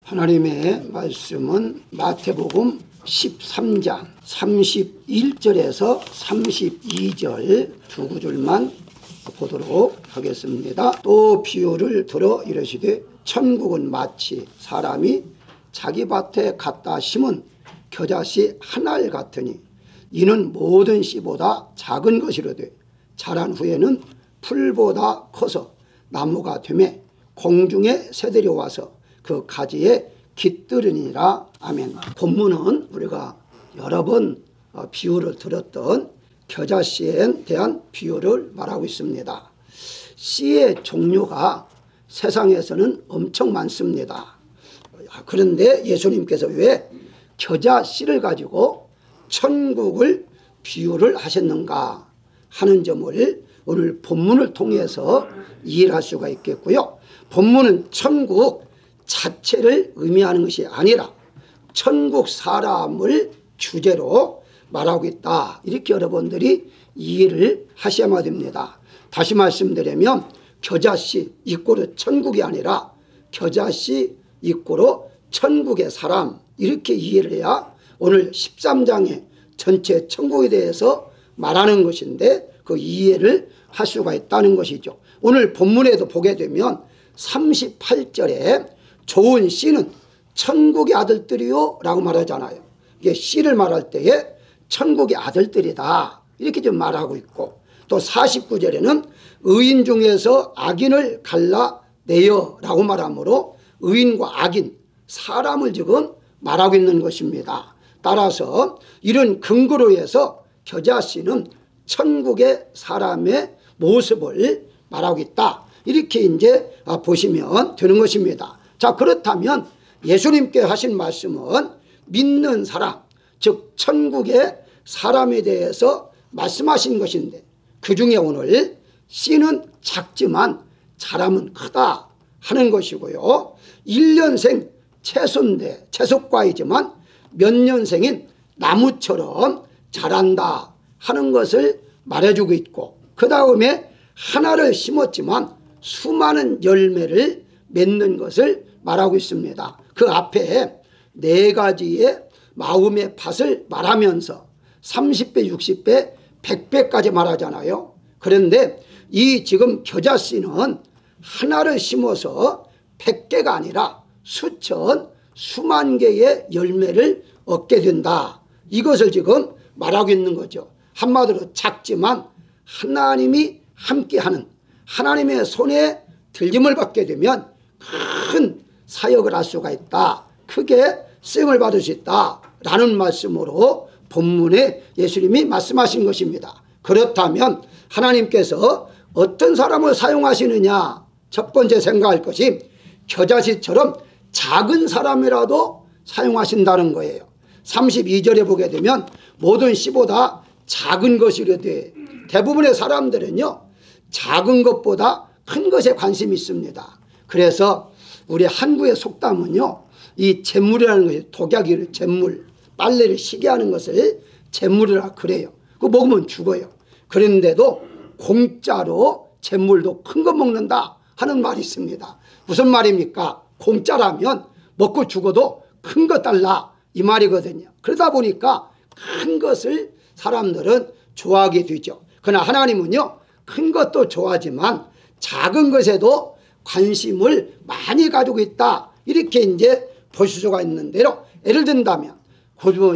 하나님의 말씀은 마태복음 13장 31절에서 32절 두 구절만 보도록 하겠습니다. 또 비유를 들어 이르시되 천국은 마치 사람이 자기 밭에 갖다 심은 겨자씨 한 알 같으니 이는 모든 씨보다 작은 것이로되 자란 후에는 풀보다 커서 나무가 되매 공중의 새들이 와서 그 가지에 깃들으니라. 아멘. 본문은 우리가 여러 번 비유를 들었던 겨자씨에 대한 비유를 말하고 있습니다. 씨의 종류가 세상에서는 엄청 많습니다. 그런데 예수님께서 왜 겨자씨를 가지고 천국을 비유를 하셨는가 하는 점을 오늘 본문을 통해서 이해할 수가 있겠고요. 본문은 천국 자체를 의미하는 것이 아니라 천국 사람을 주제로 말하고 있다, 이렇게 여러분들이 이해를 하셔야만 됩니다. 다시 말씀드리면 겨자씨 이꼬르 천국이 아니라 겨자씨 이꼬르 천국의 사람, 이렇게 이해를 해야 오늘 13장의 전체 천국에 대해서 말하는 것인데 그 이해를 할 수가 있다는 것이죠. 오늘 본문에도 보게 되면 38절에 좋은 씨는 천국의 아들들이요 라고 말하잖아요. 이게 씨를 말할 때에 천국의 아들들이다, 이렇게 좀 말하고 있고, 또 49절에는 의인 중에서 악인을 갈라내어 라고 말하므로 의인과 악인, 사람을 지금 말하고 있는 것입니다. 따라서 이런 근거로 해서 겨자씨는 천국의 사람의 모습을 말하고 있다, 이렇게 이제 보시면 되는 것입니다. 자, 그렇다면 예수님께 하신 말씀은 믿는 사람, 즉 천국의 사람에 대해서 말씀하신 것인데, 그 중에 오늘 씨는 작지만 자람은 크다 하는 것이고요. 1년생 채소인데 채소과이지만 몇 년생인 나무처럼 자란다 하는 것을 말해주고 있고, 그 다음에 하나를 심었지만 수많은 열매를 맺는 것을 말하고 있습니다. 그 앞에 네 가지의 마음의 밭을 말하면서 30배, 60배, 100배까지 말하잖아요. 그런데 이 지금 겨자씨는 하나를 심어서 100개가 아니라 수천, 수만 개의 열매를 얻게 된다, 이것을 지금 말하고 있는 거죠. 한마디로 작지만 하나님이 함께하는, 하나님의 손에 들림을 받게 되면 큰 사역을 할 수가 있다, 크게 쓰임을 받을 수 있다 라는 말씀으로 본문에 예수님이 말씀하신 것입니다. 그렇다면 하나님께서 어떤 사람을 사용하시느냐, 첫 번째 생각할 것이 겨자씨처럼 작은 사람이라도 사용하신다는 거예요. 32절에 보게 되면 모든 씨보다 작은 것이로되, 대부분의 사람들은요 작은 것보다 큰 것에 관심이 있습니다. 그래서 우리 한국의 속담은요, 이 재물이라는 것이 독약이를, 재물, 빨래를 시게 하는 것을 재물이라 그래요. 그거 먹으면 죽어요. 그런데도 공짜로 재물도 큰 거 먹는다 하는 말이 있습니다. 무슨 말입니까? 공짜라면 먹고 죽어도 큰 거 달라, 이 말이거든요. 그러다 보니까 큰 것을 사람들은 좋아하게 되죠. 그러나 하나님은요 큰 것도 좋아하지만 작은 것에도 관심을 많이 가지고 있다, 이렇게 이제 보실 수가 있는 대로, 예를 든다면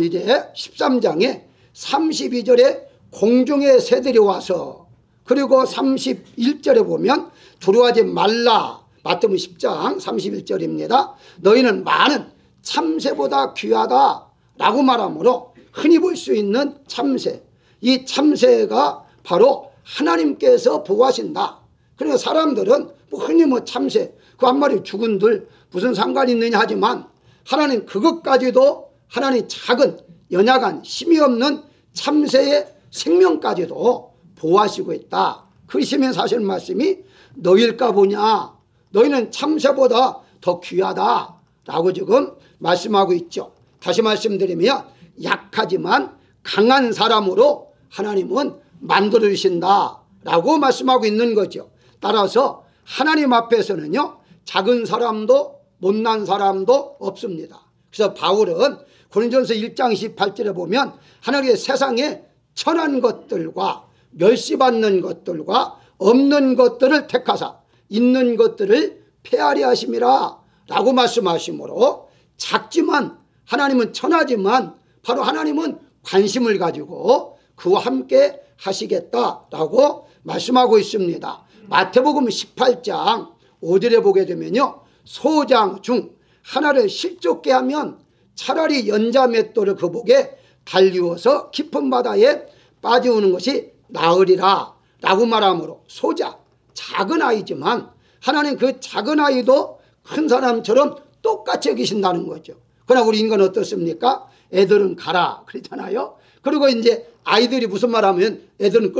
이제 13장에 32절에 공중의 새들이 와서, 그리고 31절에 보면 두려워하지 말라, 마태복음 10장 31절입니다. 너희는 많은 참새보다 귀하다 라고 말하므로 흔히 볼 수 있는 참새, 이 참새가 바로 하나님께서 보호하신다. 그러니까 사람들은 흔히 참새 그 한 마리 죽은들 무슨 상관이 있느냐 하지만, 하나님 그것까지도, 하나님 작은 연약한 힘이 없는 참새의 생명까지도 보호하시고 있다. 그러시면서 하시는 말씀이 너희일까 보냐, 너희는 참새보다 더 귀하다 라고 지금 말씀하고 있죠. 다시 말씀드리면 약하지만 강한 사람으로 하나님은 만들어 주신다 라고 말씀하고 있는 거죠. 따라서 하나님 앞에서는요 작은 사람도 못난 사람도 없습니다. 그래서 바울은 고린도전서 1장 28절에 보면 하나님의 세상에 천한 것들과 멸시받는 것들과 없는 것들을 택하사 있는 것들을 폐하려 하심이라 라고 말씀하시므로, 작지만 하나님은 천하지만 바로 하나님은 관심을 가지고 그와 함께 하시겠다라고 말씀하고 있습니다. 마태복음 18장 5절에 보게 되면요, 소장 중 하나를 실족게 하면 차라리 연자맷돌을 그 목에 달리워서 깊은 바다에 빠져오는 것이 나으리라 라고 말하므로, 소자, 작은 아이지만 하나님 그 작은 아이도 큰 사람처럼 똑같이 여기신다는 거죠. 그러나 우리 인간은 어떻습니까? 애들은 가라 그러잖아요. 그리고 이제 아이들이 무슨 말 하면 애들은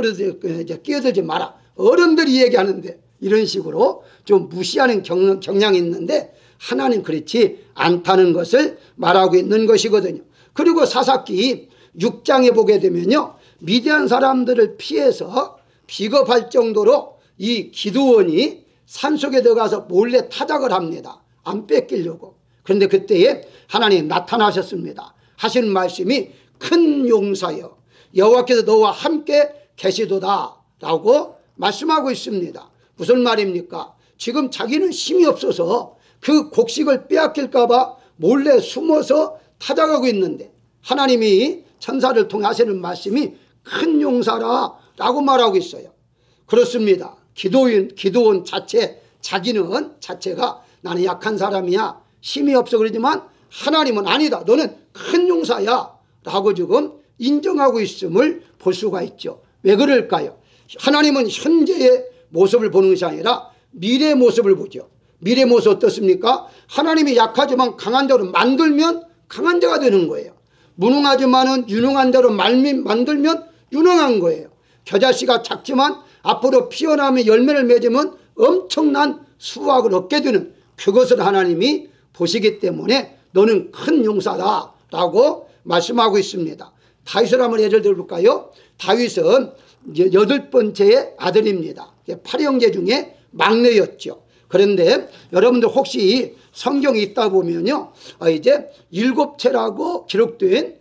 끼어들지 마라, 어른들이 얘기하는데 이런 식으로 좀 무시하는 경향이 있는데, 하나님 그렇지 않다는 것을 말하고 있는 것이거든요. 그리고 사사기 6장에 보게 되면요, 미디안 사람들을 피해서 비겁할 정도로 이 기드온이 산속에 들어가서 몰래 타작을 합니다. 안 뺏기려고. 그런데 그때에 하나님이 나타나셨습니다. 하시는 말씀이 큰 용사여 여호와께서 너와 함께 계시도다 라고 말씀하고 있습니다. 무슨 말입니까? 지금 자기는 힘이 없어서 그 곡식을 빼앗길까 봐 몰래 숨어서 타작하고 있는데, 하나님이 천사를 통해 하시는 말씀이 큰 용사라 라고 말하고 있어요. 그렇습니다. 기도원 자체가 나는 약한 사람이야, 힘이 없어 그러지만 하나님은 아니다, 너는 큰 용사야 라고 지금 인정하고 있음을 볼 수가 있죠. 왜 그럴까요? 하나님은 현재의 모습을 보는 것이 아니라 미래의 모습을 보죠. 미래의 모습 어떻습니까? 하나님이 약하지만 강한 자로 만들면 강한 자가 되는 거예요. 무능하지만 유능한 자로 만들면 유능한 거예요. 겨자씨가 작지만 앞으로 피어나며 열매를 맺으면 엄청난 수확을 얻게 되는, 그것을 하나님이 보시기 때문에 너는 큰 용사다 라고 말씀하고 있습니다. 다윗을 한번 예를 들어볼까요? 다윗은 8번째의 아들입니다. 8형제 중에 막내였죠. 그런데 여러분들 혹시 성경에 있다 보면요, 이제 7채라고 기록된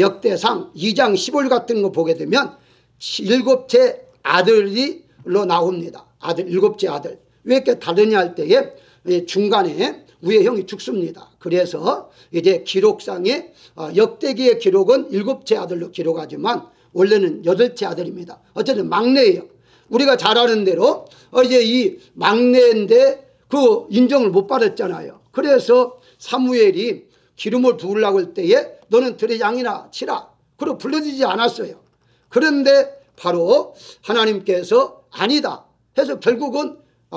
역대상 2장 15절 같은 거 보게 되면 7채 아들로 나옵니다. 7채 아들. 왜 이렇게 다르냐 할 때에 중간에 위에 형이 죽습니다. 그래서 이제 기록상에 역대기의 기록은 7채 아들로 기록하지만 원래는 8채 아들입니다. 어쨌든 막내예요. 우리가 잘 아는 대로 이제 이 막내인데 그 인정을 못 받았잖아요. 그래서 사무엘이 기름을 부으려고 할 때에 너는 들의 양이나 치라, 그리고 불러주지 않았어요. 그런데 바로 하나님께서 아니다 해서 결국은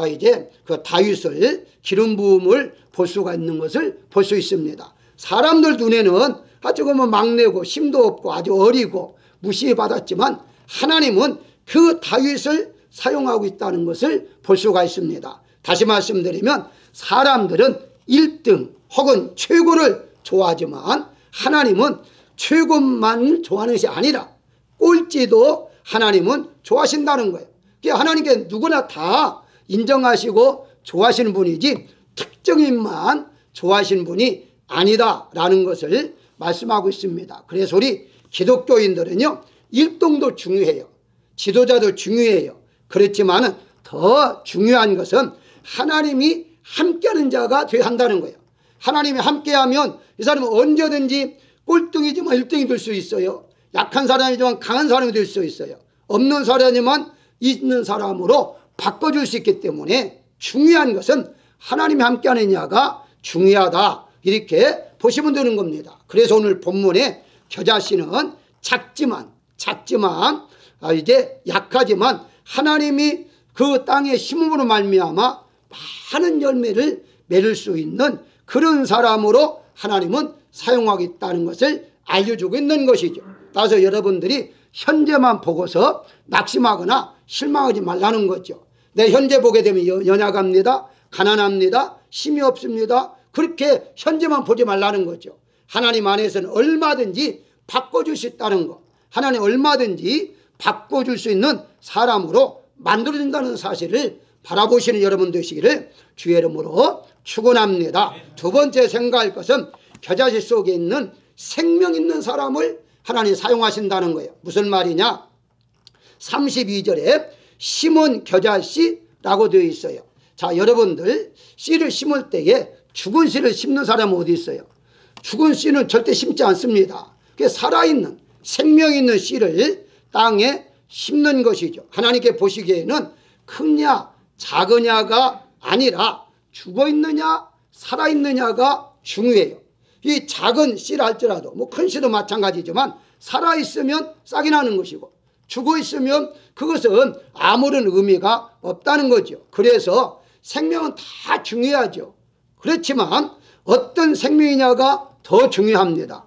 이제 그 다윗을 기름 부음을 볼 수가 있는 것을 볼 수 있습니다. 사람들 눈에는 조금은 막내고 힘도 없고 아주 어리고 무시받았지만 하나님은 그 다윗을 사용하고 있다는 것을 볼 수가 있습니다. 다시 말씀드리면 사람들은 1등 혹은 최고를 좋아하지만 하나님은 최고만 좋아하는 것이 아니라 꼴찌도 하나님은 좋아하신다는 거예요. 하나님께 누구나 다 인정하시고 좋아하시는 분이지 특정인만 좋아하시는 분이 아니다라는 것을 말씀하고 있습니다. 그래서 우리 기독교인들은요, 1등도 중요해요. 지도자도 중요해요. 그렇지만 더 중요한 것은 하나님이 함께하는 자가 되어야 한다는 거예요. 하나님이 함께하면 이 사람은 언제든지 꼴등이지만 1등이 될 수 있어요. 약한 사람이지만 강한 사람이 될 수 있어요. 없는 사람이지만 있는 사람으로 바꿔줄 수 있기 때문에 중요한 것은 하나님이 함께하느냐가 중요하다, 이렇게 보시면 되는 겁니다. 그래서 오늘 본문에 겨자씨는 작지만 이제 약하지만 하나님이 그 땅의 심음으로 말미암아 많은 열매를 맺을 수 있는 그런 사람으로 하나님은 사용하겠다는 것을 알려주고 있는 것이죠. 따라서 여러분들이 현재만 보고서 낙심하거나 실망하지 말라는 거죠. 내 현재 보게 되면 연약합니다, 가난합니다, 힘이 없습니다, 그렇게 현재만 보지 말라는 거죠. 하나님 안에서는 얼마든지 바꿔줄 수 있다는 것, 하나님 얼마든지 바꿔줄 수 있는 사람으로 만들어진다는 사실을 바라보시는 여러분 되시기를 주의 이름으로 축원합니다. 두 번째 생각할 것은 겨자씨 속에 있는 생명 있는 사람을 하나님 사용하신다는 거예요. 무슨 말이냐? 32절에 심은 겨자씨라고 되어 있어요. 자, 여러분들 씨를 심을 때에 죽은 씨를 심는 사람은 어디 있어요? 죽은 씨는 절대 심지 않습니다. 그게 살아있는 생명 있는 씨를 땅에 심는 것이죠. 하나님께 보시기에는 크냐 작으냐가 아니라 죽어있느냐 살아있느냐가 중요해요. 이 작은 씨라 할지라도 뭐 큰 씨도 마찬가지지만 살아있으면 싹이 나는 것이고 죽어있으면 그것은 아무런 의미가 없다는 거죠. 그래서 생명은 다 중요하죠. 그렇지만 어떤 생명이냐가 더 중요합니다.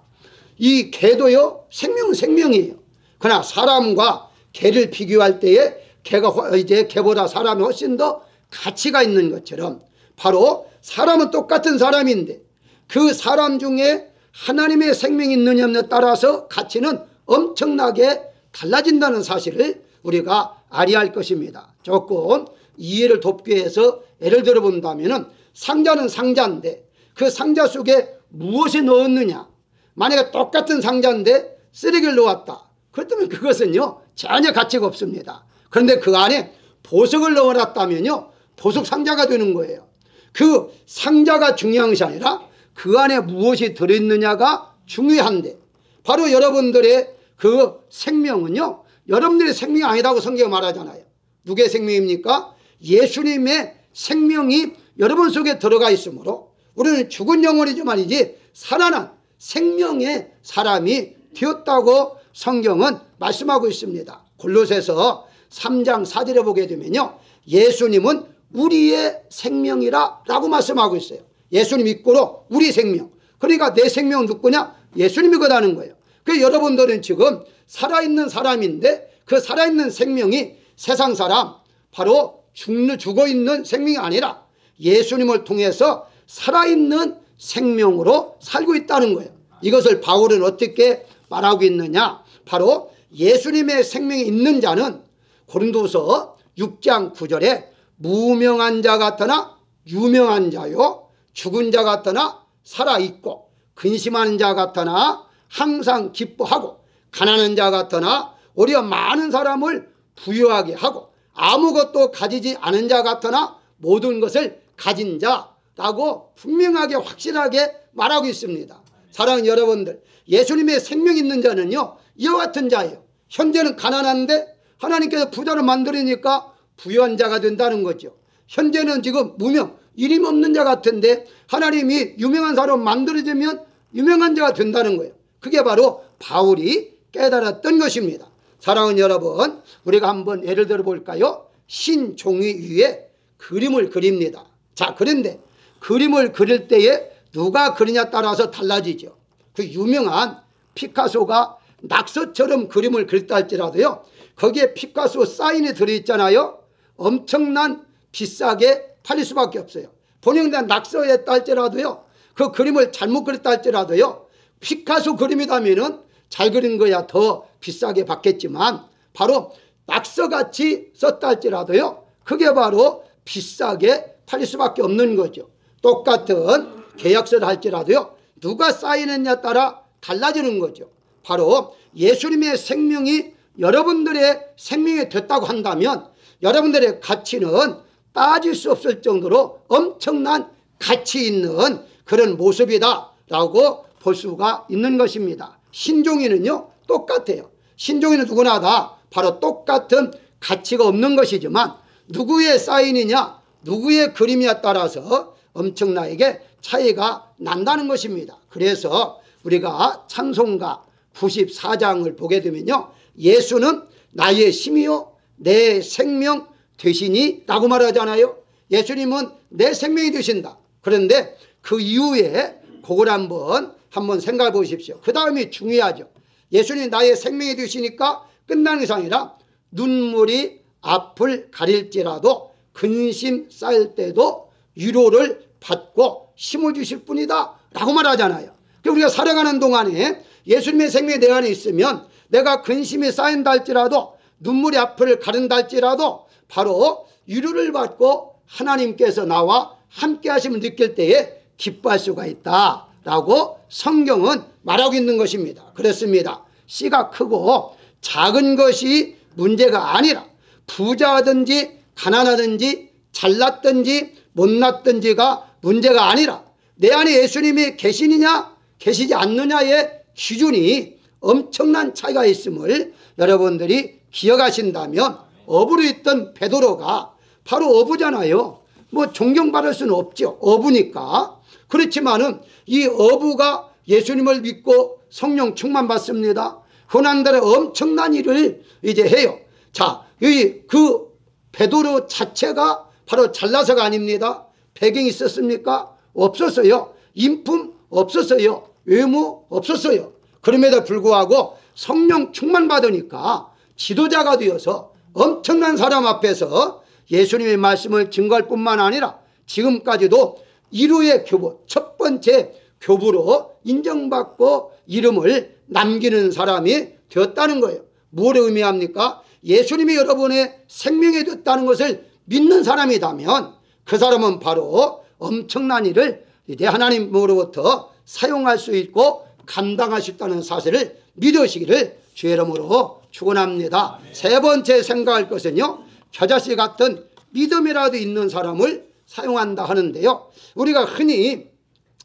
이 개도요 생명은 생명이에요. 그러나 사람과 개를 비교할 때에 개보다 사람이 훨씬 더 가치가 있는 것처럼 바로 사람은 똑같은 사람인데 그 사람 중에 하나님의 생명이 있느냐 없느냐에 따라서 가치는 엄청나게 달라진다는 사실을 우리가 알아야 할 것입니다. 조금 이해를 돕기 위해서 예를 들어 본다면 상자는 상자인데 그 상자 속에 무엇을 넣었느냐. 만약에 똑같은 상자인데 쓰레기를 넣었다. 그렇다면 그것은요 전혀 가치가 없습니다. 그런데 그 안에 보석을 넣어놨다면요 보석 상자가 되는 거예요. 그 상자가 중요한 것이 아니라 그 안에 무엇이 들어있느냐가 중요한데 바로 여러분들의 그 생명은요 여러분들의 생명이 아니라고 성경이 말하잖아요. 누구의 생명입니까? 예수님의 생명이 여러분 속에 들어가 있으므로 우리는 죽은 영혼이지 말이지 살아난 생명의 사람이 되었다고 성경은 말씀하고 있습니다. 골로새서 3장 4절에 보게 되면요 예수님은 우리의 생명이라 라고 말씀하고 있어요. 예수님 믿고로 우리 생명. 그러니까 내 생명은 누구냐? 예수님이거다는 거예요. 그래서 여러분들은 지금 살아있는 사람인데 그 살아있는 생명이 세상 사람 바로 죽어있는 생명이 아니라 예수님을 통해서 살아있는 생명으로 살고 있다는 거예요. 이것을 바울은 어떻게 말하고 있느냐? 바로 예수님의 생명이 있는 자는 고린도서 6장 9절에 무명한 자 같으나 유명한 자요 죽은 자 같으나 살아있고 근심하는 자 같으나 항상 기뻐하고 가난한 자 같으나 오히려 많은 사람을 부유하게 하고 아무것도 가지지 않은 자 같으나 모든 것을 가진 자라고 분명하게 확실하게 말하고 있습니다. 사랑하는 여러분들 예수님의 생명 있는 자는요 이와 같은 자예요. 현재는 가난한데 하나님께서 부자를 만들으니까 부유한 자가 된다는 거죠. 현재는 지금 무명 이름 없는 자 같은데 하나님이 유명한 사람 만들어주면 유명한 자가 된다는 거예요. 그게 바로 바울이 깨달았던 것입니다. 사랑하는 여러분 우리가 한번 예를 들어 볼까요? 흰 종이 위에 그림을 그립니다. 자 그런데 그림을 그릴 때에 누가 그리냐에 따라서 달라지죠. 그 유명한 피카소가 낙서처럼 그림을 그렸다 할지라도요 거기에 피카소 사인이 들어있잖아요. 엄청난 비싸게 팔릴 수밖에 없어요. 본인은 낙서했다 할지라도요 그 그림을 잘못 그렸다 할지라도요 피카소 그림이라면은 잘 그린 거야 더 비싸게 받겠지만 바로 낙서같이 썼다 할지라도요 그게 바로 비싸게 팔릴 수밖에 없는 거죠. 똑같은 계약서를 할지라도요 누가 사인했냐에 따라 달라지는 거죠. 바로 예수님의 생명이 여러분들의 생명이 됐다고 한다면 여러분들의 가치는 따질 수 없을 정도로 엄청난 가치 있는 그런 모습이다라고 볼 수가 있는 것입니다. 신종이는요 똑같아요. 신종이는 누구나 다 바로 똑같은 가치가 없는 것이지만 누구의 사인이냐 누구의 그림이냐에 따라서 엄청나게 차이가 난다는 것입니다. 그래서 우리가 찬송가 94장을 보게 되면요 예수는 나의 힘이요 내 생명 되시니 라고 말하잖아요. 예수님은 내 생명이 되신다. 그런데 그 이후에 그걸 한번 생각해 보십시오. 그 다음이 중요하죠. 예수님이 나의 생명이 되시니까 끝나는 것이 아니라 눈물이 앞을 가릴지라도 근심 쌓일 때도 위로를 받고 힘을 주실 분이다 라고 말하잖아요. 우리가 살아가는 동안에 예수님의 생명이 내 안에 있으면 내가 근심이 쌓인다 할지라도 눈물이 앞을 가른다 할지라도 바로 위로를 받고 하나님께서 나와 함께 하심을 느낄 때에 기뻐할 수가 있다라고 성경은 말하고 있는 것입니다. 그렇습니다. 씨가 크고 작은 것이 문제가 아니라 부자든지 가난하든지 잘났든지 못났든지가 문제가 아니라 내 안에 예수님이 계시느냐 계시지 않느냐의 기준이 엄청난 차이가 있음을 여러분들이 기억하신다면, 어부로 있던 베드로가 바로 어부잖아요. 뭐 존경받을 수는 없죠. 어부니까. 그렇지만은 이 어부가 예수님을 믿고 성령 충만 받습니다. 고난달에 엄청난 일을 이제 해요. 자, 그 베드로 자체가 바로 잘나서가 아닙니다. 배경이 있었습니까? 없었어요. 인품 없었어요. 외모 없었어요. 그럼에도 불구하고 성령 충만 받으니까 지도자가 되어서 엄청난 사람 앞에서 예수님의 말씀을 증거할 뿐만 아니라 지금까지도 1호의 교부, 첫 번째 교부로 인정받고 이름을 남기는 사람이 되었다는 거예요. 뭐를 의미합니까? 예수님이 여러분의 생명이 됐다는 것을 믿는 사람이라면 그 사람은 바로 엄청난 일을 이제 하나님으로부터 사용할 수 있고 감당할 수 있다는 사실을 믿으시기를 주의 이름으로 축원합니다. 세 번째 생각할 것은요, 겨자씨 같은 믿음이라도 있는 사람을 사용한다 하는데요, 우리가 흔히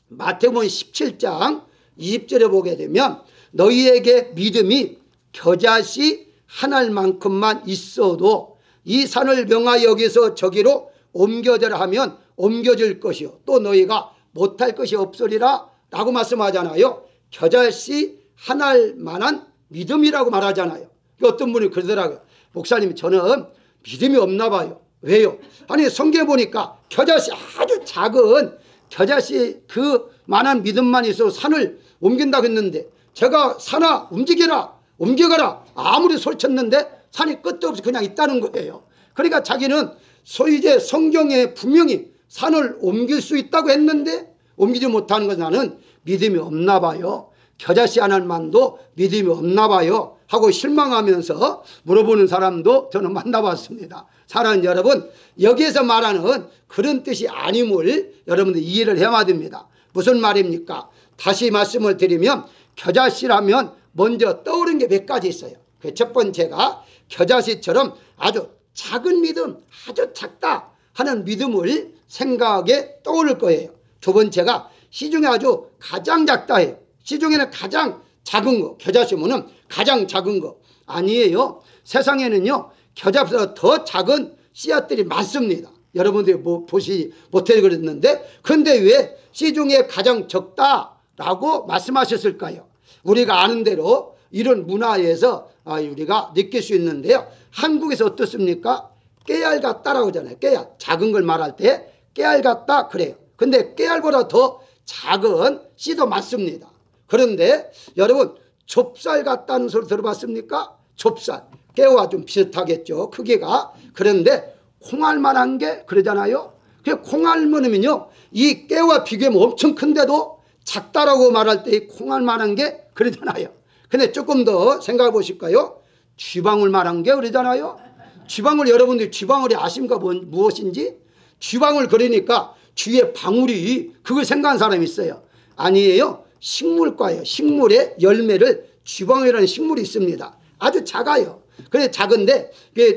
마태복음 17장 20절에 보게 되면 너희에게 믿음이 겨자씨 한 알만큼만 있어도 이 산을 명하여 여기서 저기로 옮겨져라 하면 옮겨질 것이요 또 너희가 못할 것이 없으리라 라고 말씀하잖아요. 겨자씨 한 알만한 믿음이라고 말하잖아요. 어떤 분이 그러더라고요. 목사님, 저는 믿음이 없나 봐요. 왜요? 아니, 성경에 보니까 겨자씨, 아주 작은 겨자씨 그만한 믿음만 있어도 산을 옮긴다고 했는데, 제가 산아 움직여라 옮겨가라 아무리 소리쳤는데 산이 끝도 없이 그냥 있다는 거예요. 그러니까 자기는 소위 이제 성경에 분명히 산을 옮길 수 있다고 했는데 옮기지 못하는 것은 나는 믿음이 없나 봐요. 겨자씨 하나만도 믿음이 없나 봐요 하고 실망하면서 물어보는 사람도 저는 만나봤습니다. 사랑하는 여러분, 여기에서 말하는 그런 뜻이 아님을 여러분들 이해를 해야 됩니다. 무슨 말입니까? 다시 말씀을 드리면 겨자씨라면 먼저 떠오르는 게 몇 가지 있어요. 그 첫 번째가 겨자씨처럼 아주 작은 믿음, 아주 작다 하는 믿음을 생각에 떠오를 거예요. 두 번째가 시중에 아주 가장 작다 해요. 시중에는 가장 작은 거, 겨자씨면은 가장 작은 거 아니에요. 세상에는요, 겨자보다 더 작은 씨앗들이 많습니다. 여러분들이 뭐 보시 못해 그랬는데, 근데 왜 시중에 가장 적다라고 말씀하셨을까요? 우리가 아는 대로 이런 문화에서 우리가 느낄 수 있는데요, 한국에서 어떻습니까? 깨알 같다라고 하잖아요. 깨알, 작은 걸 말할 때 깨알 같다 그래요. 근데 깨알보다 더 작은 씨도 많습니다. 그런데 여러분, 좁쌀 같다는 소리 들어봤습니까? 좁쌀, 깨와 좀 비슷하겠죠, 크기가. 그런데 콩알만한 게 그러잖아요. 그 콩알만하면요, 이 깨와 비교하면 엄청 큰데도 작다라고 말할 때 이 콩알만한 게 그러잖아요. 근데 조금 더 생각해 보실까요? 쥐방울만한 게 그러잖아요. 쥐방울, 여러분들이 쥐방울이 아십니까? 무엇인지? 쥐방울, 그러니까 쥐의 방울이, 그걸 생각한 사람이 있어요. 아니에요. 식물과예요. 식물의 열매를 쥐방울이라는 식물이 있습니다. 아주 작아요. 그래 작은데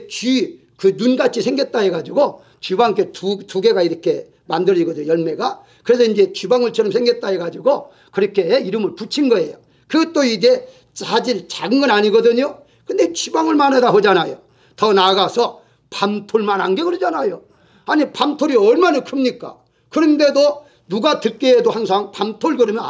쥐 그 눈같이 생겼다 해가지고 쥐방울 두 개가 이렇게 만들어지거든요, 열매가. 그래서 이제 쥐방울처럼 생겼다 해가지고 그렇게 이름을 붙인 거예요. 그것도 이제 사실 작은 건 아니거든요. 근데 쥐방울만 하다 하잖아요. 더 나아가서 밤톨만한 게 그러잖아요. 아니, 밤톨이 얼마나 큽니까? 그런데도 누가 듣기에도 항상 밤톨 그러면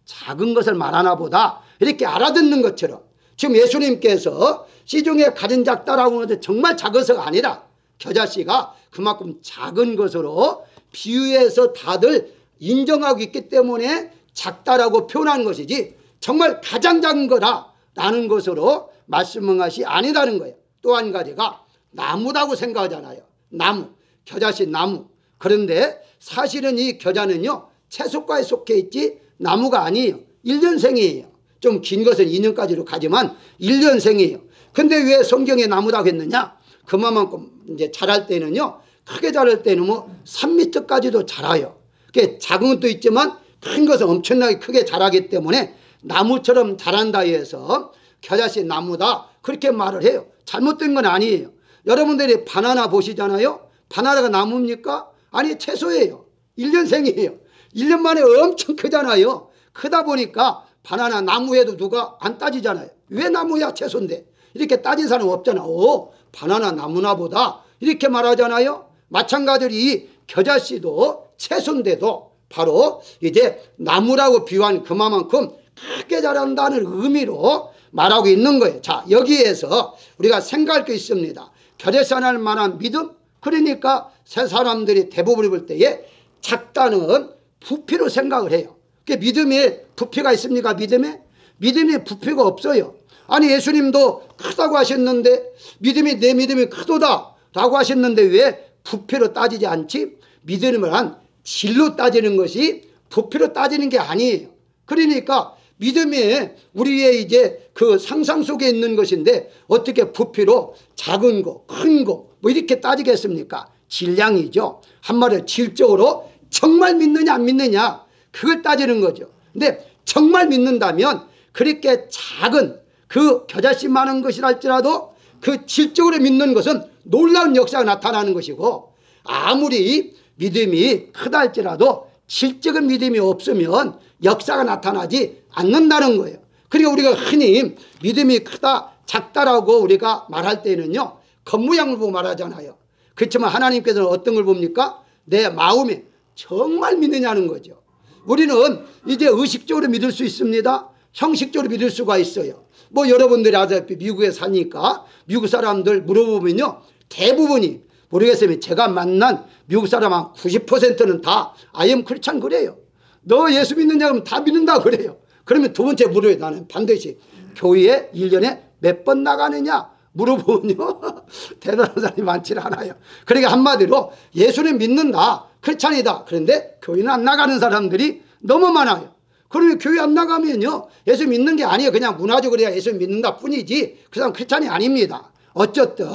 작은 것을 말하나 보다 이렇게 알아듣는 것처럼, 지금 예수님께서 시중에 가진 작다라고 하는데 정말 작아서가 아니라 겨자씨가 그만큼 작은 것으로 비유해서 다들 인정하고 있기 때문에 작다라고 표현한 것이지 정말 가장 작은 거라는 것으로 말씀한 것이 아니라는 거예요. 또 한 가지가 나무라고 생각하잖아요. 나무, 겨자씨 나무. 그런데 사실은 이 겨자는요, 채소과에 속해 있지 나무가 아니에요. 1년생이에요. 좀 긴 것은 2년까지로 가지만 1년생이에요. 근데 왜 성경에 나무라고 했느냐? 그만큼 이제 자랄 때는요, 크게 자랄 때는 뭐 3m까지도 자라요. 그게 작은 것도 있지만 큰 것은 엄청나게 크게 자라기 때문에 나무처럼 자란다 해서 겨자씨 나무다 그렇게 말을 해요. 잘못된 건 아니에요. 여러분들이 바나나 보시잖아요. 바나나가 나무입니까? 아니, 채소예요. 1년생이에요. 1년 만에 엄청 크잖아요. 크다 보니까 바나나 나무에도 누가 안 따지잖아요. 왜 나무야 채소인데 이렇게 따진 사람 없잖아. 오, 바나나 나무나 보다 이렇게 말하잖아요. 마찬가지로 이 겨자씨도 채소인데도 바로 이제 나무라고 비유한 그만큼 크게 자란다는 의미로 말하고 있는 거예요. 자, 여기에서 우리가 생각할 게 있습니다. 겨자씨 하나를 만한 믿음. 그러니까 새 사람들이 대부분 볼 때에 작다는 부피로 생각을 해요. 믿음에 부피가 있습니까? 믿음에 부피가 없어요. 아니, 예수님도 크다고 하셨는데 내 믿음이 크도다 라고 하셨는데 왜 부피로 따지지 않지? 믿음을 한 질로 따지는 것이 부피로 따지는 게 아니에요. 그러니까 믿음이 우리의 이제 그 상상 속에 있는 것인데 어떻게 부피로 작은 거, 큰 거 뭐 이렇게 따지겠습니까? 질량이죠. 한마디로 질적으로 정말 믿느냐 안 믿느냐 그걸 따지는 거죠. 근데 정말 믿는다면 그렇게 작은 그 겨자씨 많은 것이랄지라도 그 질적으로 믿는 것은 놀라운 역사가 나타나는 것이고, 아무리 믿음이 크다 할지라도 질적인 믿음이 없으면 역사가 나타나지 않는다는 거예요. 그러니까 우리가 흔히 믿음이 크다 작다라고 우리가 말할 때는요 겉모양을 보고 말하잖아요. 그렇지만 하나님께서는 어떤 걸 봅니까? 내 마음에 정말 믿느냐는 거죠. 우리는 이제 의식적으로 믿을 수 있습니다. 형식적으로 믿을 수가 있어요. 뭐 여러분들이 아시다시피 미국에 사니까 미국 사람들 물어보면요 대부분이 모르겠으면 제가 만난 미국 사람 한 90%는 다 I am Christian 그래요. 너 예수 믿느냐 그러면 다 믿는다 그래요. 그러면 두 번째 물어요. 나는 반드시 교회에 1년에 몇 번 나가느냐 물어보면요 대단한 사람이 많지는 않아요. 그러니까 한마디로 예수는 믿는다 크리스찬이다. 그런데 교회는 안 나가는 사람들이 너무 많아요. 그러면 교회 안 나가면요 예수 믿는 게 아니에요. 그냥 문화적으로 예수 믿는다 뿐이지 그 사람 크리스찬이 아닙니다. 어쨌든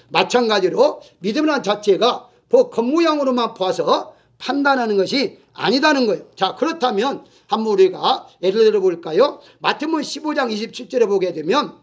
마찬가지로 믿음이라는 자체가 겉모양으로만 봐서 판단하는 것이 아니다는 거예요. 자, 그렇다면 한번 우리가 예를 들어 볼까요? 마태복음 15장 27절에 보게 되면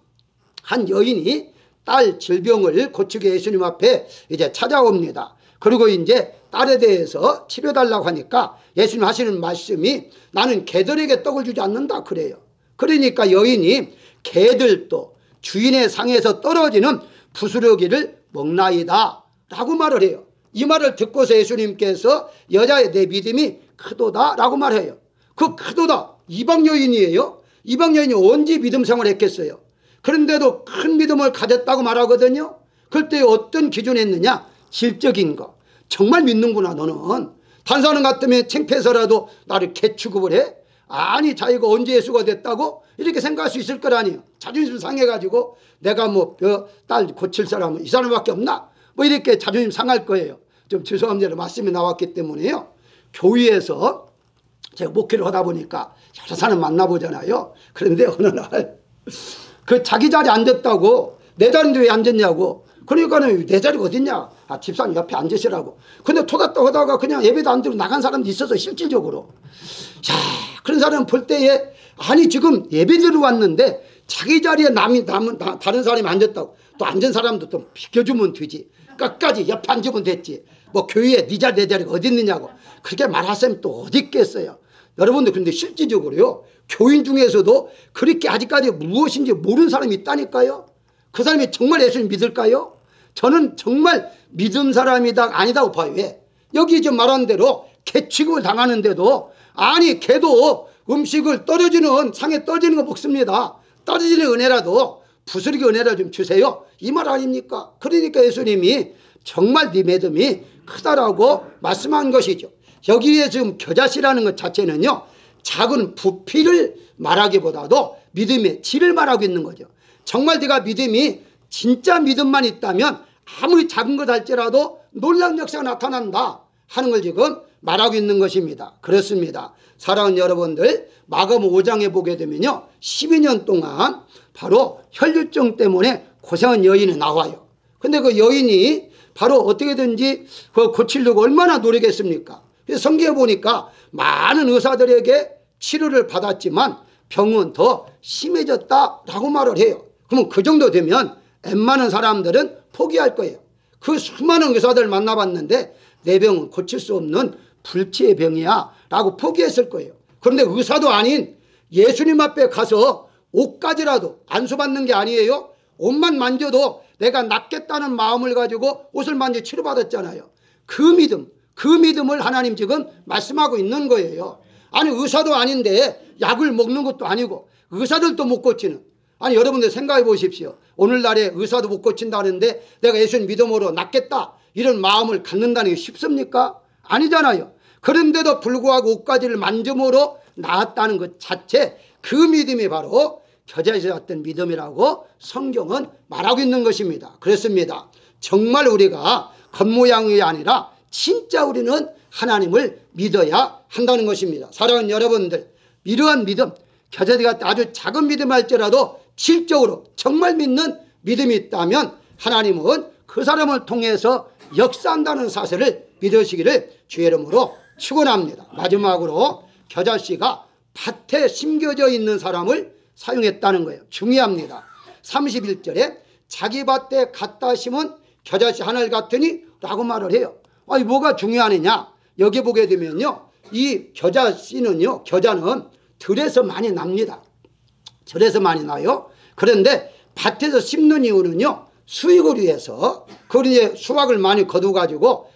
한 여인이 딸 질병을 고치게 예수님 앞에 이제 찾아옵니다. 그리고 이제 딸에 대해서 치료달라고 하니까 예수님 하시는 말씀이 나는 개들에게 떡을 주지 않는다 그래요. 그러니까 여인이 개들도 주인의 상에서 떨어지는 부스러기를 먹나이다 라고 말을 해요. 이 말을 듣고서 예수님께서 여자의 내 믿음이 크도다 라고 말해요. 그 크도다 이방 여인이에요. 이방 여인이 언제 믿음 생활을 했겠어요. 그런데도 큰 믿음을 가졌다고 말하거든요. 그때 어떤 기준에 있느냐? 질적인 거. 정말 믿는구나 너는. 다른 사람 같으면 창피해서라도 나를 개 취급을 해? 아니 자기가 언제 예수가 됐다고? 이렇게 생각할 수 있을 거라니요. 자존심 상해가지고 내가 뭐 딸 고칠 사람은 이 사람밖에 없나? 뭐 이렇게 자존심 상할 거예요. 좀 죄송합니다. 말씀이 나왔기 때문에요. 교회에서 제가 목회를 하다 보니까 여러 사람 만나보잖아요. 그런데 어느 날 그 자기 자리에 앉았다고 내 자리인데 왜 앉았냐고. 그러니까는 내 자리가 어딨냐. 아, 집사님 옆에 앉으시라고. 근데 토닥다 하다가 그냥 예배도 안 들고 나간 사람도 있어서 실질적으로. 자, 그런 사람 볼 때에 아니 지금 예배 들어왔는데 자기 자리에 다른 사람이 앉았다고. 또 앉은 사람도 또 비켜주면 되지. 끝까지 옆에 앉으면 됐지. 뭐 교회에 네 자리 내 자리가 어디 있느냐고. 그렇게 말할 사람이 또 어디 있겠어요. 여러분들 근데 실질적으로요 교인 중에서도 그렇게 아직까지 무엇인지 모르는 사람이 있다니까요. 그 사람이 정말 예수님 믿을까요? 저는 정말 믿음 사람이다 아니다고 봐요. 왜? 여기 지금 말한 대로 개 취급을 당하는데도 아니 개도 음식을 떨어지는 상에 떨어지는 거 먹습니다. 떨어지는 은혜라도 부스러기 은혜라 좀 주세요. 이 말 아닙니까? 그러니까 예수님이 정말 네 믿음이 크다라고 말씀한 것이죠. 여기에 지금 겨자씨라는 것 자체는요 작은 부피를 말하기보다도 믿음의 질을 말하고 있는 거죠. 정말 네가 믿음이 진짜 믿음만 있다면 아무리 작은 것 할지라도 놀라운 역사가 나타난다 하는 걸 지금 말하고 있는 것입니다. 그렇습니다. 사랑하는 여러분들 마가복음 5장에 보게 되면요 12년 동안 바로 혈류증 때문에 고생한 여인이 나와요. 근데 그 여인이 바로 어떻게든지 고치려고 얼마나 노력했습니까? 성경에 보니까 많은 의사들에게 치료를 받았지만 병은 더 심해졌다라고 말을 해요. 그러면 그 정도 되면 웬만한 사람들은 포기할 거예요. 그 수많은 의사들 만나봤는데 내 병은 고칠 수 없는 불치의 병이야 라고 포기했을 거예요. 그런데 의사도 아닌 예수님 앞에 가서 옷까지라도 안수받는 게 아니에요. 옷만 만져도 내가 낫겠다는 마음을 가지고 옷을 만져 치료받았잖아요. 그 믿음을 하나님 지금 말씀하고 있는 거예요. 아니 의사도 아닌데 약을 먹는 것도 아니고 의사들도 못 고치는, 아니 여러분들 생각해 보십시오. 오늘날에 의사도 못 고친다는데 내가 예수님 믿음으로 낫겠다 이런 마음을 갖는다는 게 쉽습니까? 아니잖아요. 그런데도 불구하고 옷가지를 만짐으로 나았다는 것 자체, 그 믿음이 바로 겨자씨와 같은 믿음이라고 성경은 말하고 있는 것입니다. 그렇습니다. 정말 우리가 겉모양이 아니라 진짜 우리는 하나님을 믿어야 한다는 것입니다. 사랑하는 여러분들, 이러한 믿음, 겨자씨 같은 아주 작은 믿음 할지라도 질적으로 정말 믿는 믿음이 있다면 하나님은 그 사람을 통해서 역사한다는 사실을 믿으시기를 주의 이름으로 축원합니다. 마지막으로 겨자씨가 밭에 심겨져 있는 사람을 사용했다는 거예요. 중요합니다. 31절에 자기 밭에 갖다 심은 겨자씨 하늘 같으니 라고 말을 해요. 아니 뭐가 중요하느냐, 여기 보게 되면요, 이 겨자씨는요, 겨자는 들에서 많이 납니다. 들에서 많이 나요. 그런데 밭에서 심는 이유는요, 수익을 위해서, 그리고 이제 수확을 많이 거둬가지고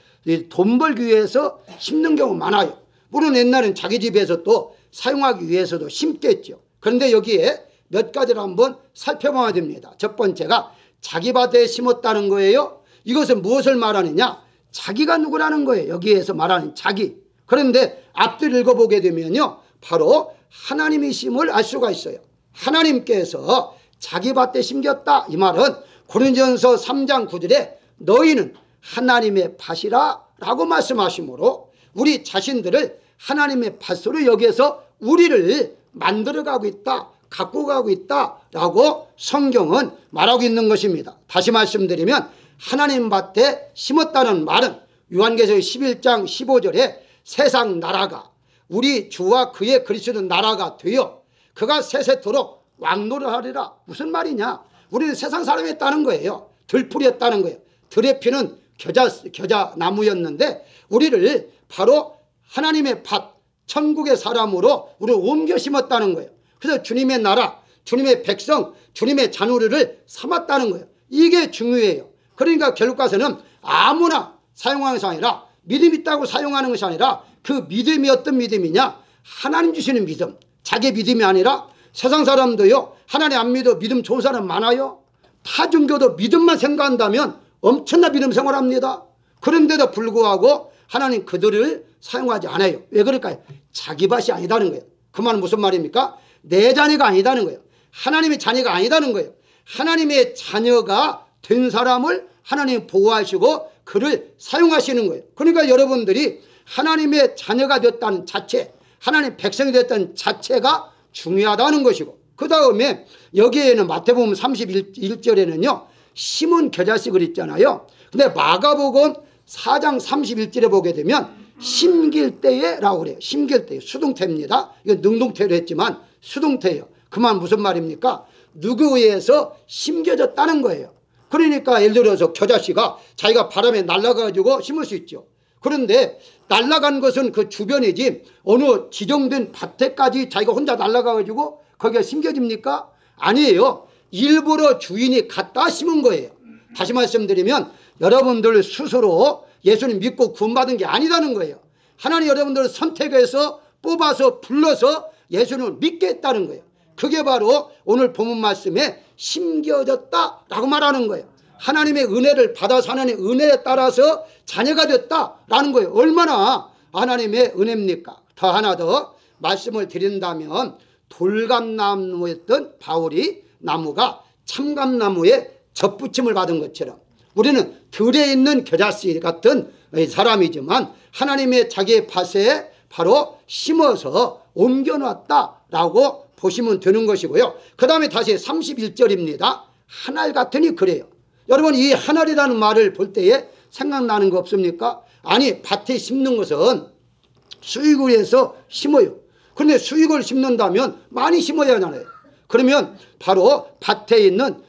돈 벌기 위해서 심는 경우 많아요. 물론 옛날엔 자기 집에서 또 사용하기 위해서도 심겠죠. 그런데 여기에 몇 가지를 한번 살펴봐야 됩니다. 첫 번째가 자기 밭에 심었다는 거예요. 이것은 무엇을 말하느냐, 자기가 누구라는 거예요. 여기에서 말하는 자기. 그런데 앞뒤를 읽어보게 되면요, 바로 하나님이심을 알 수가 있어요. 하나님께서 자기 밭에 심겼다, 이 말은 고린도전서 3장 9절에 너희는 하나님의 밭이라 라고 말씀하시므로 우리 자신들을 하나님의 밭으로 여기에서 우리를 만들어가고 있다, 갖고 가고 있다 라고 성경은 말하고 있는 것입니다. 다시 말씀드리면 하나님 밭에 심었다는 말은 요한계시록 11장 15절에 세상 나라가 우리 주와 그의 그리스도 나라가 되어 그가 세세토록 왕노릇하리라. 무슨 말이냐, 우리는 세상 사람이었다는 거예요. 들풀이었다는 거예요. 들의 피는 겨자 나무였는데 우리를 바로 하나님의 밭, 천국의 사람으로 우리를 옮겨 심었다는 거예요. 그래서 주님의 나라, 주님의 백성, 주님의 자녀를 삼았다는 거예요. 이게 중요해요. 그러니까 결국 가서는 아무나 사용하는 것이 아니라, 믿음 있다고 사용하는 것이 아니라 그 믿음이 어떤 믿음이냐, 하나님 주시는 믿음, 자기 믿음이 아니라 세상 사람도요, 하나님 안 믿어 믿음 좋은 사람 많아요. 타 종교도 믿음만 생각한다면 엄청난 믿음 생활합니다. 그런데도 불구하고 하나님 그들을 사용하지 않아요. 왜 그럴까요? 자기 밭이 아니다는 거예요. 그 말은 무슨 말입니까? 내 자녀가 아니다는 거예요. 하나님의 자녀가 아니다는 거예요. 하나님의 자녀가 된 사람을 하나님 보호하시고 그를 사용하시는 거예요. 그러니까 여러분들이 하나님의 자녀가 됐다는 자체, 하나님 백성이 됐다는 자체가 중요하다는 것이고, 그 다음에 여기에는 마태복음 31절에는요 심은 겨자씨 그랬잖아요. 근데 마가복음 4장 31절에 보게 되면 심길 때에 라고 그래요. 심길 때에, 수동태입니다. 이건 능동태로 했지만 수동태예요. 그 말 무슨 말입니까? 누구에 의해서 심겨졌다는 거예요. 그러니까 예를 들어서 겨자씨가 자기가 바람에 날아가지고 심을 수 있죠. 그런데 날아간 것은 그 주변이지 어느 지정된 밭에까지 자기가 혼자 날아가가지고 거기가 심겨집니까? 아니에요. 일부러 주인이 갖다 심은 거예요. 다시 말씀드리면 여러분들 스스로 예수님 믿고 구원받은 게 아니라는 거예요. 하나님 여러분들을 선택해서 뽑아서 불러서 예수님을 믿게 했다는 거예요. 그게 바로 오늘 본문 말씀에 심겨졌다라고 말하는 거예요. 하나님의 은혜를 받아서 하나님의 은혜에 따라서 자녀가 됐다라는 거예요. 얼마나 하나님의 은혜입니까? 더 하나 더 말씀을 드린다면 돌감나무였던 바울이 나무가 참감나무에 접붙임을 받은 것처럼 우리는 들에 있는 겨자씨 같은 사람이지만 하나님의 자기의 밭에 바로 심어서 옮겨놨다라고 보시면 되는 것이고요. 그 다음에 다시 31절입니다. 하늘 같으니 그래요. 여러분 이 하늘이라는 말을 볼 때에 생각나는 거 없습니까? 아니, 밭에 심는 것은 수익을 위해서 심어요. 그런데 수익을 심는다면 많이 심어야 하잖아요. 그러면 바로 밭에 있는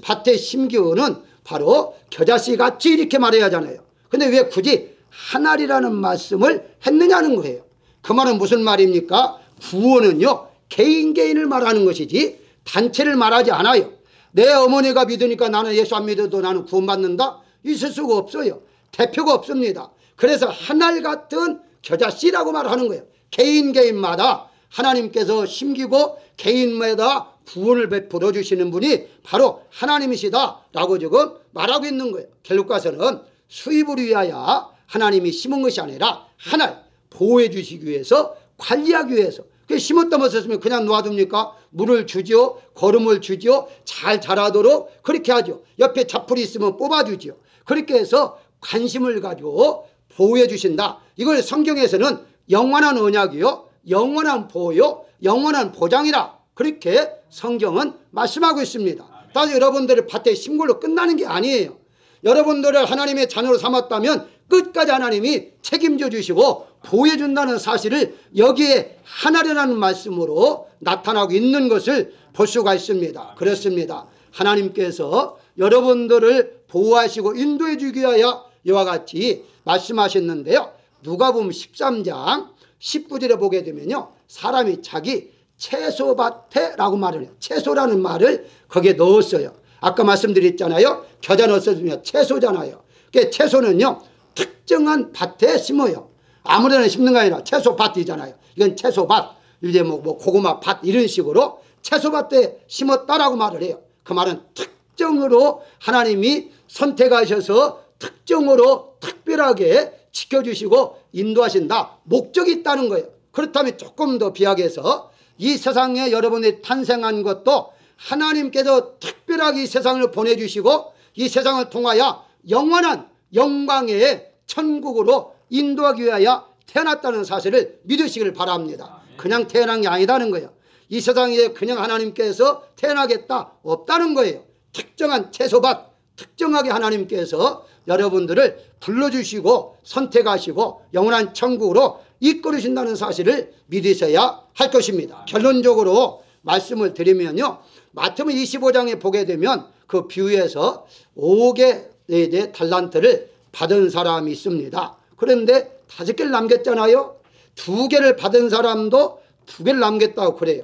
밭의 심기운은 바로 겨자씨 같이 이렇게 말해야 하잖아요. 근데 왜 굳이 한 알이라는 말씀을 했느냐는 거예요. 그 말은 무슨 말입니까? 구원은요, 개인을 말하는 것이지 단체를 말하지 않아요. 내 어머니가 믿으니까 나는 예수 안 믿어도 나는 구원받는다? 있을 수가 없어요. 대표가 없습니다. 그래서 한 알 같은 겨자씨라고 말하는 거예요. 개인마다 하나님께서 심기고 개인마다 구원을 베풀어 주시는 분이 바로 하나님이시다라고 지금 말하고 있는 거예요. 결국 가서는 수입을 위하여 하나님이 심은 것이 아니라 한 알 보호해 주시기 위해서, 관리하기 위해서. 심었다 못했으면 그냥 놔둡니까? 물을 주지요, 거름을 주지요, 잘 자라도록 그렇게 하죠. 옆에 잡풀이 있으면 뽑아주지요. 그렇게 해서 관심을 가지고 보호해 주신다. 이걸 성경에서는 영원한 언약이요, 영원한 보호요, 영원한 보장이라 그렇게 성경은 말씀하고 있습니다. 따라서 여러분들의 밭에 심은 걸로 끝나는 게 아니에요. 여러분들을 하나님의 자녀로 삼았다면 끝까지 하나님이 책임져 주시고 보호해 준다는 사실을 여기에 하나라는 말씀으로 나타나고 있는 것을 볼 수가 있습니다. 그렇습니다. 하나님께서 여러분들을 보호하시고 인도해 주기 위하여 이와 같이 말씀하셨는데요. 누가복음 13장 19절에 보게 되면요, 사람이 자기 채소밭에라고 말을 해요. 채소라는 말을 거기에 넣었어요. 아까 말씀드렸잖아요. 겨자 넣었으면 채소잖아요. 그러니까 채소는요, 특정한 밭에 심어요. 아무데나 심는 게 아니라 채소밭이잖아요. 이건 채소밭, 이제 뭐 고구마 밭 이런 식으로 채소밭에 심었다라고 말을 해요. 그 말은 특정으로 하나님이 선택하셔서 특정으로 특별하게 지켜주시고 인도하신다. 목적이 있다는 거예요. 그렇다면 조금 더 비약해서 이 세상에 여러분이 탄생한 것도 하나님께서 특별하게 이 세상을 보내주시고 이 세상을 통하여 영원한 영광의 천국으로 인도하기 위하여 태어났다는 사실을 믿으시길 바랍니다. 그냥 태어난 게 아니다는 거예요. 이 세상에 그냥 하나님께서 태어나겠다 없다는 거예요. 특정한 채소밭, 특정하게 하나님께서 여러분들을 불러주시고 선택하시고 영원한 천국으로 이끌으신다는 사실을 믿으셔야 할 것입니다. 결론적으로 말씀을 드리면요, 마태복음 25장에 보게 되면 그 비유에서 5개의 달란트를 받은 사람이 있습니다. 그런데 5개를 남겼잖아요. 2개를 받은 사람도 2개를 남겼다고 그래요.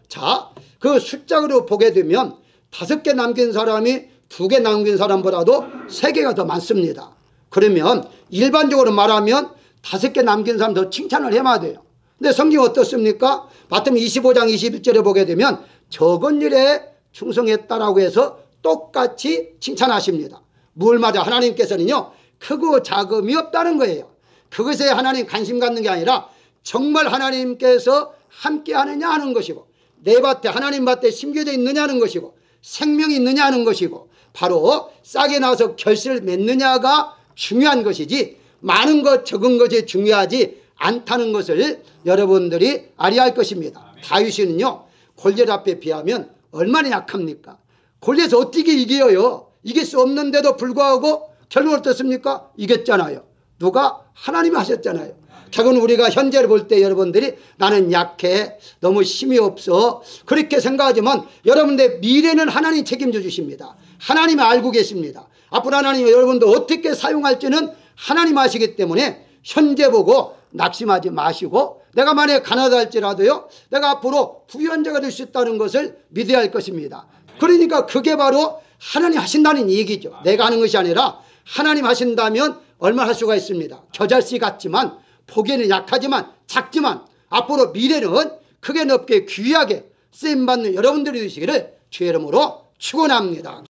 자, 그 숫자로 보게 되면 5개 남긴 사람이 2개 남긴 사람보다도 3개가 더 많습니다. 그러면 일반적으로 말하면 5개 남긴 사람 더 칭찬을 해야 돼요. 근데 성경이 어떻습니까? 마태복음 25장 21절에 보게 되면 적은 일에 충성했다라고 해서 똑같이 칭찬하십니다. 뭘 말이야? 하나님께서는요, 크고 작음이 없다는 거예요. 그것에 하나님 관심 갖는 게 아니라 정말 하나님께서 함께 하느냐 하는 것이고, 내 밭에 하나님 밭에 심겨져 있느냐 하는 것이고, 생명이 있느냐 하는 것이고, 바로 싹이 나서 결실을 맺느냐가 중요한 것이지 많은 것 적은 것이 중요하지 않다는 것을 여러분들이 알아야 할 것입니다. 다윗은요, 골리앗 앞에 비하면 얼마나 약합니까? 골리앗을 어떻게 이겨요? 이길 수 없는데도 불구하고 결국 어떻습니까? 이겼잖아요. 누가? 하나님이 하셨잖아요. 결국은 우리가 현재를 볼 때 여러분들이 나는 약해, 너무 힘이 없어 그렇게 생각하지만 여러분들 미래는 하나님 책임져 주십니다. 하나님이 알고 계십니다. 앞으로 하나님이 여러분들 어떻게 사용할지는 하나님 아시기 때문에 현재 보고 낙심하지 마시고, 내가 만약에 가난하다 할지라도요, 내가 앞으로 부유한 자가 될 수 있다는 것을 믿어야 할 것입니다. 그러니까 그게 바로 하나님 하신다는 얘기죠. 내가 하는 것이 아니라 하나님 하신다면 얼마나 할 수가 있습니다. 겨자씨 같지만 보기에는 약하지만 작지만 앞으로 미래는 크게 넓게 귀하게 쓰임받는 여러분들이 되시기를 주의 이름으로 축원합니다.